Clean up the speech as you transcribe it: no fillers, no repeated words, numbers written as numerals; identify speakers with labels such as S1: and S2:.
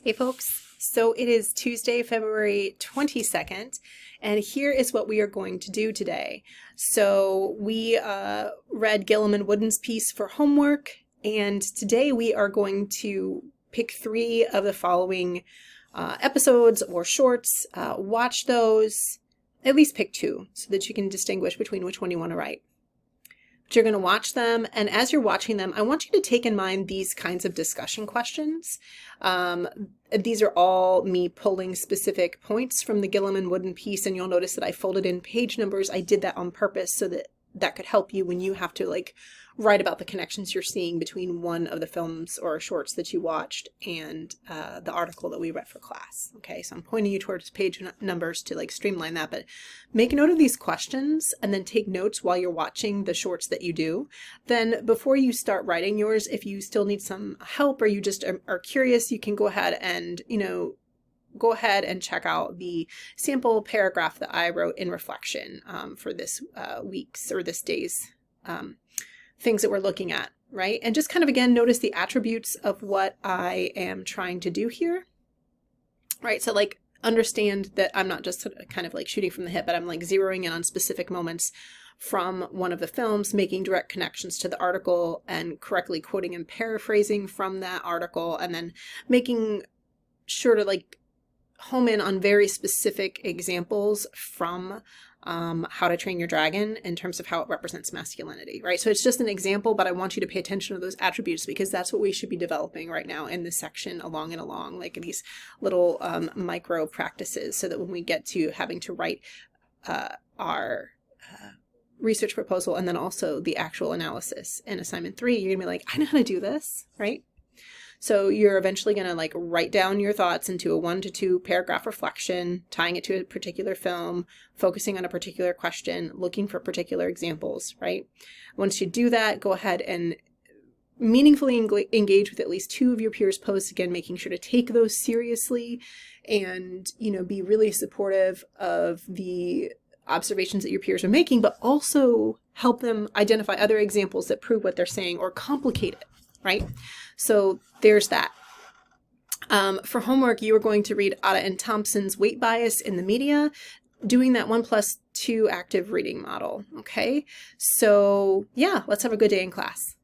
S1: Hey folks, so it is Tuesday, February 22nd, and here is what we are going to do today. So we read Gilliam and Wooden's piece for homework, and today we are going to pick 3 of the following episodes or shorts, watch those, at least pick 2 so that you can distinguish between which one you want to write. But you're going to watch them, and as you're watching them, I want you to take in mind these kinds of discussion questions. These are all me pulling specific points from the Gilliam and Wooden piece, and you'll notice that I folded in page numbers. I did that on purpose so that that could help you when you have to write about the connections you're seeing between one of the films or shorts that you watched and the article that we read for class. Okay, so I'm pointing you towards page numbers to streamline that, but make note of these questions and then take notes while you're watching the shorts that you do. Then before you start writing yours, if you still need some help or you just are curious, you can go ahead and, check out the sample paragraph that I wrote in reflection for this week's or this day's things that we're looking at, right? And just kind of, again, notice the attributes of what I am trying to do here, right? So understand that I'm not just kind of shooting from the hip, but I'm zeroing in on specific moments from one of the films, making direct connections to the article and correctly quoting and paraphrasing from that article, and then making sure to home in on very specific examples from How to Train Your Dragon in terms of how it represents masculinity, right? So it's just an example, but I want you to pay attention to those attributes because that's what we should be developing right now in this section along, these little micro practices, so that when we get to having to write our research proposal and then also the actual analysis in assignment 3, you're gonna be like, I know how to do this, right? So you're eventually going to write down your thoughts into a 1 to 2 paragraph reflection, tying it to a particular film, focusing on a particular question, looking for particular examples, right? Once you do that, go ahead and meaningfully engage with at least 2 of your peers' posts, again, making sure to take those seriously and, be really supportive of the observations that your peers are making, but also help them identify other examples that prove what they're saying or complicate it, right? So there's that. For homework, you are going to read Otta and Thompson's Weight Bias in the Media, doing that 1+2 active reading model. Okay, so yeah, let's have a good day in class.